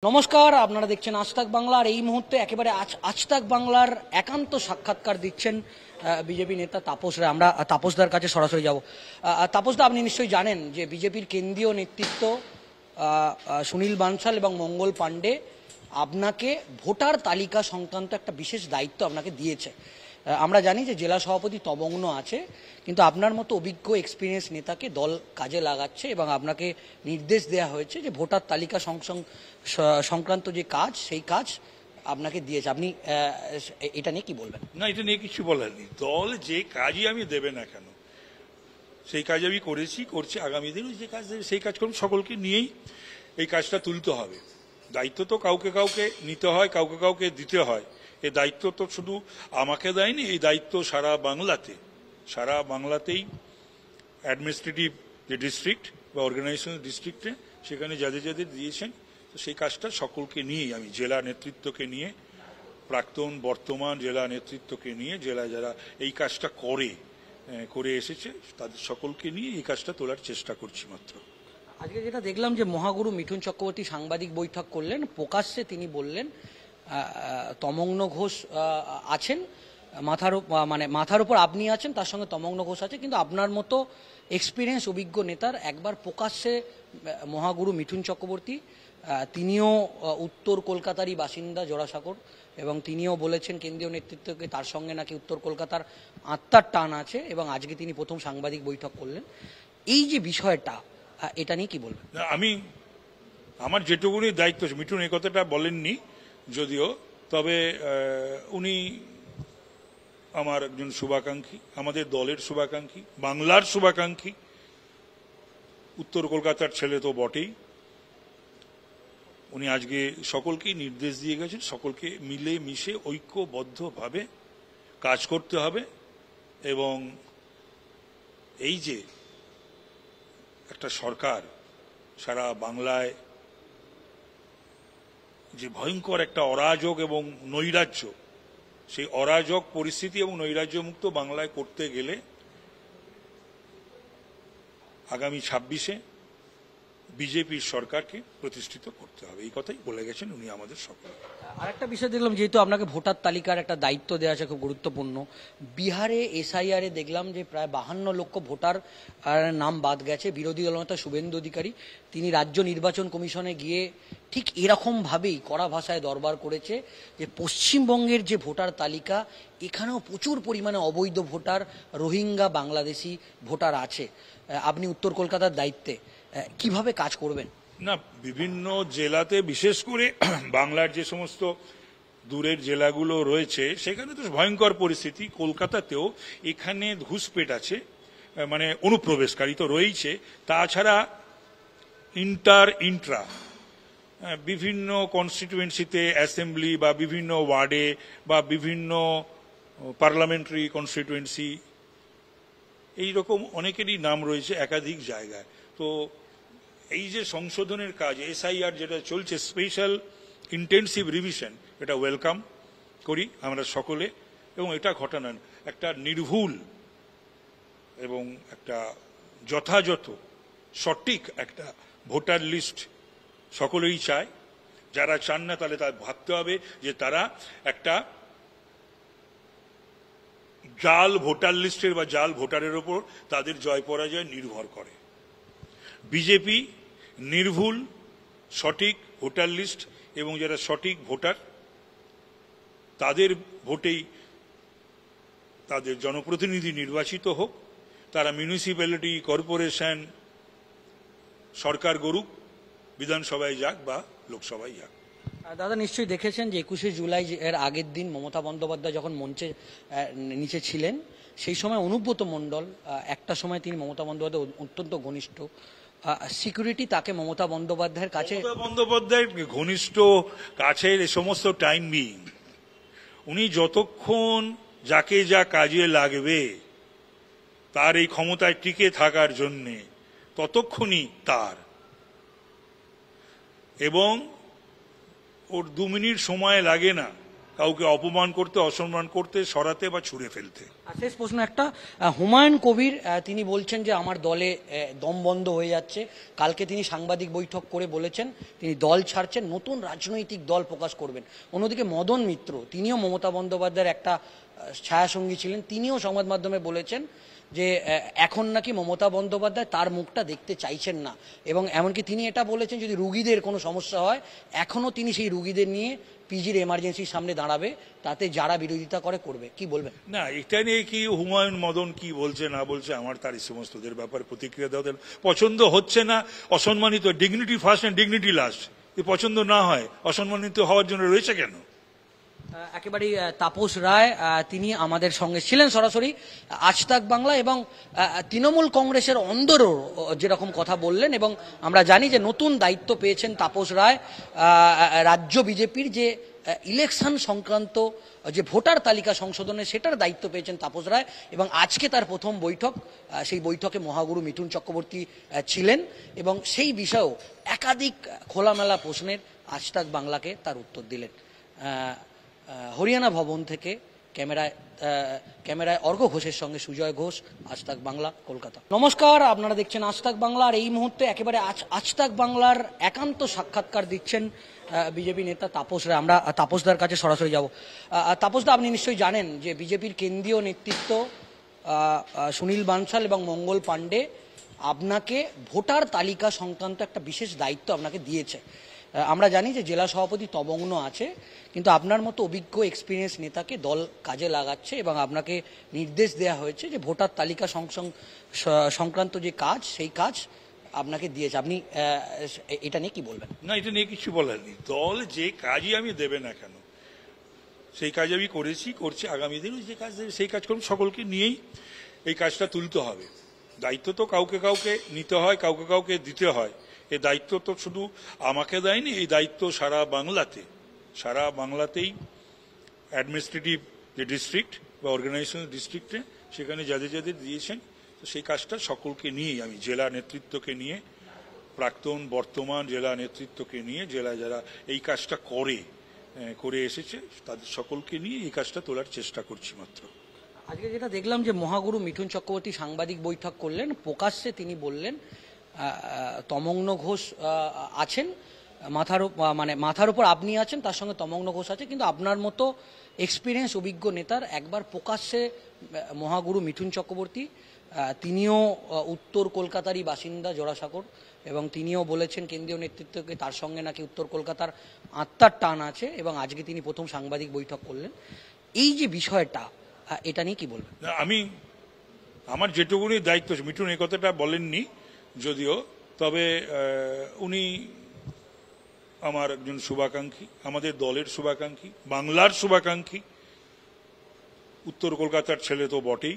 নমস্কার, আপনারা দেখছেন আজ তাক বাংলা। আর এই মুহূর্তে একেবারে আজ তাক বাংলার একান্ত সাক্ষাৎকার দিচ্ছেন বিজেপি নেতা তাপস রায়। আমরা তাপসদার কাছে সরাসরি যাব। তাপসদা, আপনি নিশ্চয়ই জানেন যে বিজেপির কেন্দ্রীয় নেতৃত্ব সুনীল বানসাল এবং মঙ্গল পাণ্ডে আপনাকে ভোটার তালিকা সংক্রান্ত একটা বিশেষ দায়িত্ব আপনাকে দিয়েছে। আমরা জানি যে জেলা সভাপতি তমগ্ন আছে, কিন্তু আপনার মতো অভিজ্ঞ এক্সপিরিয়েন্স নেতাকে দল কাজে লাগাচ্ছে এবং আপনাকে নির্দেশ দেওয়া হয়েছে যে ভোটার তালিকা সংক্রান্ত যে কাজ, সেই কাজ আপনাকে দিয়েছে। আপনি এটা নিয়ে কি বলবেন? না, এটা নিয়ে কিছু বলার নেই। দল যে কাজই আমি দেবে না কেন, সেই কাজ আমি করছি, আগামী দিনে যে কাজ দেবে সেই কাজ করব। সকলকে নিয়েই এই কাজটা তুলতে হবে। দায়িত্ব তো কাউকে কাউকে নিতে হয়, কাউকে কাউকে দিতে হয়। এই দায়িত্ব তো শুধু আমাকে দেয়নি, এই দায়িত্ব সারা বাংলাতেই অ্যাডমিনিস্ট্রেটিভ যে ডিস্ট্রিক্ট বা অর্গানাইজেশনাল ডিস্ট্রিক্টে সেখানে যাদের যাদের দিয়েছেন, তো সেই কাজটা সকলকে নিয়েই আমি জেলা নেতৃত্বকে নিয়ে, প্রাক্তন বর্তমান জেলা নেতৃত্বকে নিয়ে, জেলা যারা এই কাজটা করে এসেছে তাদের সকলকে নিয়ে এই কাজটা তোলার চেষ্টা করছি মাত্র। আজকে যেটা দেখলাম যে মহাগুরু মিঠুন চক্রবর্তী সাংবাদিক বৈঠক করলেন, প্রকাশ্যে তিনি বললেন তমগ্ন ঘোষ আছেন, মাথার উপর আপনি আছেন, তার সঙ্গে তমগ্ন ঘোষ আছে, কিন্তু আপনার মতো এক্সপিরিয়েন্স অভিজ্ঞ নেতার একবার প্রকাশ্যে মহাগুরু মিঠুন চক্রবর্তী, তিনিও উত্তর কলকাতারই বাসিন্দা জোড়াসাঁকোর, এবং তিনিও বলেছেন কেন্দ্রীয় নেতৃত্বকে তার সঙ্গে নাকি উত্তর কলকাতার আত্মার টান আছে, এবং আজকে তিনি প্রথম সাংবাদিক বৈঠক করলেন। এই যে বিষয়টা, এটা নিয়ে কি বলবেন? আমার যেটুকুনি দায়িত্ব, মিঠুন এই কথাটা বলেননি যদিও, তবে উনি আমার একজন শুভাকাঙ্ক্ষী, আমাদের দলের শুভাকাঙ্ক্ষী, বাংলার শুভাকাঙ্ক্ষী, উত্তর কলকাতার ছেলে তো বটেই। উনি আজকে সকলকেই নির্দেশ দিয়ে গেছেন সকলকে মিলে মিশে ঐক্যবদ্ধভাবে কাজ করতে হবে। এবং এই যে একটা সরকার সারা বাংলায় যে ভয়ঙ্কর একটা অরাজক এবং নৈরাজ্য, সেই অরাজক পরিস্থিতি এবং নৈরাজ্য মুক্ত বাংলায় করতে গেলে আগামী 26-এ বিজেপির সরকারকে প্রতিষ্ঠিত করতে হবে, এই কথাই বলে গেছেন উনি আমাদের সকলে। আরেকটা বিষয় দেখলাম, যেহেতু আপনাকে ভোটার তালিকার একটা দায়িত্ব দেওয়া আছে খুব গুরুত্বপূর্ণ, বিহারে SIR এ দেখলাম যে প্রায় 52 লক্ষ ভোটার নাম বাদ গেছে। বিরোধী দলনেতা শুভেন্দু অধিকারী তিনি রাজ্য নির্বাচন কমিশনে গিয়ে ঠিক এরকমভাবেই কড়া ভাষায় দরবার করেছে যে পশ্চিমবঙ্গের যে ভোটার তালিকা, এখানেও প্রচুর পরিমাণে অবৈধ ভোটার, রোহিঙ্গা, বাংলাদেশি ভোটার আছে। আপনি উত্তর কলকাতার দায়িত্বে কিভাবে কাজ করবেন? না, বিভিন্ন জেলাতে, বিশেষ করে বাংলার যে সমস্ত দূরের জেলাগুলো রয়েছে সেখানে তো ভয়ঙ্কর পরিস্থিতি। কলকাতাতেও এখানে ঘুষপেট আছে, মানে অনুপ্রবেশকারী তো রয়েছে, তাছাড়া ইন্ট্রা বিভিন্ন কনস্টিটিউয়েন্সিতে, অ্যাসেম্বলি বা বিভিন্ন ওয়ার্ডে বা বিভিন্ন পার্লামেন্টারি কনস্টিটিউয়েন্সি, এইরকম অনেকেরই নাম রয়েছে একাধিক জায়গায়। তো এই যে সংশোধনের কাজ, SIR যেটা চলছে, স্পেশাল ইন্টেন্সিভ রিভিশন, এটা ওয়েলকাম করি আমরা সকলে। এবং এটা ঘটানো একটা নির্ভুল এবং একটা যথাযথ সঠিক একটা ভোটার লিস্ট সকলেই চায়। যারা চান না তাহলে তার ভাবতে হবে যে তারা একটা জাল ভোটার লিস্টের বা জাল ভোটারের ওপর তাদের জয় পরাজয় নির্ভর করে। বিজেপি নির্ভুল সঠিক ভোটার লিস্ট এবং যারা সঠিক ভোটার তাদের ভোটেই তাদের জনপ্রতিনিধি নির্বাচিত হোক, তারা মিউনিসিপ্যালিটি, কর্পোরেশন, সরকার গড়ুক, বিধানসভায় যাক বা লোকসভায় যাক। দাদা, নিশ্চয়ই দেখেছেন যে 21শে জুলাই এর আগের দিন মমতা বন্দ্যোপাধ্যায় যখন মঞ্চে নিচে ছিলেন, সেই সময় অনুব্রত মণ্ডল, একটা সময় তিনি মমতা বন্দ্যোপাধ্যায় অত্যন্ত ঘনিষ্ঠ, সিকিউরিটি তাকে মমতা বন্দ্যোপাধ্যায়ের কাছে, বন্দ্যোপাধ্যায়ের ঘনিষ্ঠ কাছের এ সমস্ত টাইম বিং, উনি যতক্ষণ যাকে যা কাজে লাগবে তার এই ক্ষমতায় টিকে থাকার জন্যে, ততক্ষণই তার, এবং ওর 2 মিনিট সময় লাগে না কাউকে অপমান করতে, অসম্মান করতে, সরাতে বা ছুঁড়ে ফেলতে। আর শেষ প্রশ্ন একটা, হুমায়ুন কবির তিনি বলছেন যে আমার দলে দম বন্ধ হয়ে যাচ্ছে। কালকে তিনি সাংবাদিক বৈঠক করে বলেছেন তিনি দল ছাড়ছেন, নতুন রাজনৈতিক দল প্রকাশ করবেন। অন্যদিকে মদন মিত্র তিনিও মমতা বন্দ্যোপাধ্যায়ের একটা ছায়াসঙ্গী ছিলেন, তিনিও সংবাদ মাধ্যমে বলেছেন যে এখন নাকি মমতা বন্দ্যোপাধ্যায় তার মুখটা দেখতে চাইছেন না, এবং এমনকি তিনি এটা বলেছেন যদি রুগীদের কোনো সমস্যা হয় এখনও তিনি সেই রুগীদের নিয়ে পিজির এমার্জেন্সির সামনে দাঁড়াবে, তাতে যারা বিরোধিতা করবে। কি বলবেন? না, এটা নিয়ে কি হুমায়ুন মদন কি বলছে না বলছে আমার তার এই সমস্তদের ব্যাপারে প্রতিক্রিয়া দেওয়া পছন্দ হচ্ছে না। অসম্মানিত, dignity first and dignity last, পছন্দ না হয় অসম্মানিত হওয়ার জন্য রয়েছে কেন? একেবারেই তাপস রায় তিনি আমাদের সঙ্গে ছিলেন সরাসরি আজ তাক বাংলা, এবং তৃণমূল কংগ্রেসের অন্দরও যেরকম কথা বললেন, এবং আমরা জানি যে নতুন দায়িত্ব পেয়েছেন তাপস রায় রাজ্য বিজেপির, যে ইলেকশন সংক্রান্ত যে ভোটার তালিকা সংশোধনের সেটার দায়িত্ব পেয়েছেন তাপস রায়, এবং আজকে তার প্রথম বৈঠক। সেই বৈঠকে মহাগুরু মিঠুন চক্রবর্তী ছিলেন, এবং সেই বিষয়েও একাধিক খোলামেলা প্রশ্নের আজ তাক বাংলাকে তার উত্তর দিলেন। হরিয়ানা ভবন থেকে ক্যামেরায় অর্ঘ্য ঘোষের সঙ্গে সুজয় ঘোষ, আজ তাক বাংলা, কলকাতা। নমস্কার, আপনারা দেখছেন আজ তাক বাংলা। আর এই মুহূর্তে একেবারে আজ তাক বাংলার একান্ত সাক্ষাৎকার দিচ্ছেন বিজেপি নেতা তাপস রায়। আমরা তাপসদার কাছে সরাসরি যাব। তাপসদা, আপনি নিশ্চয়ই জানেন যে বিজেপির কেন্দ্রীয় নেতৃত্ব সুনীল বানসাল এবং মঙ্গল পাণ্ডে আপনাকে ভোটার তালিকা সংক্রান্ত একটা বিশেষ দায়িত্ব আপনাকে দিয়েছে। আমরা জানি যে জেলা সভাপতি তমগ্ন আছে, কিন্তু আপনার মতো অভিজ্ঞ এক্সপিরিয়েন্স নেতাকে দল কাজে লাগাচ্ছে, এবং আপনাকে নির্দেশ দেওয়া হয়েছে যে ভোটার তালিকা সংক্রান্ত যে কাজ সেই কাজ আপনাকে দিয়েছে। আপনি এটা নিয়ে কি বলবেন? না, এটা নিয়ে কিছু বলার নেই। দল যে কাজই আমি দেবে না কেন সেই কাজ আমি করছি, আগামী দিনও যে কাজ দেবে সেই কাজ করুন। সকলকে নিয়েই এই কাজটা তুলতে হবে। দায়িত্ব তো কাউকে কাউকে নিতে হয়, কাউকে কাউকে দিতে হয়। এই দায়িত্ব তো শুধু আমাকে দেয়নি, এই দায়িত্ব সারা বাংলাতেই অ্যাডমিনিস্ট্রেটিভ যে ডিস্ট্রিক্ট বা অর্গানাইজেশন ডিস্ট্রিক্টে সেখানে যাদের যাদের দিয়েছেন, তো সেই কাজটা সকলকে নিয়েই আমি জেলা নেতৃত্বকে নিয়ে, প্রাক্তন বর্তমান জেলা নেতৃত্বকে নিয়ে, জেলা যারা এই কাজটা করে এসেছে তাদের সকলকে নিয়ে এই কাজটা তোলার চেষ্টা করছি মাত্র। আজকে যেটা দেখলাম যে মহাগুরু মিঠুন চক্রবর্তী সাংবাদিক বৈঠক করলেন, প্রকাশ্যে তিনি বললেন তমগ্ন ঘোষ আছেন, মাথার উপর আপনি আছেন, তার সঙ্গে তমগ্ন ঘোষ আছে, কিন্তু আপনার মতো এক্সপিরিয়েন্স অভিজ্ঞ নেতার একবার প্রকাশ্যে মহাগুরু মিঠুন চক্রবর্তী তিনিও উত্তর কলকাতারই বাসিন্দা জোড়াসাঁকোর, এবং তিনিও বলেছেন কেন্দ্রীয় নেতৃত্বকে তার সঙ্গে নাকি উত্তর কলকাতার আত্মার টান আছে, এবং আজকে তিনি প্রথম সাংবাদিক বৈঠক করলেন। এই যে বিষয়টা, এটা নিয়ে কি বলবেন? আমার যেটুকুনি দায়িত্ব, মিঠুন এই কথাটা বলেননি যদিও, তবে উনি আমার একজন শুভাকাঙ্ক্ষী, আমাদের দলের শুভাকাঙ্ক্ষী, বাংলার শুভাকাঙ্ক্ষী, উত্তর কলকাতার ছেলে তো বটেই।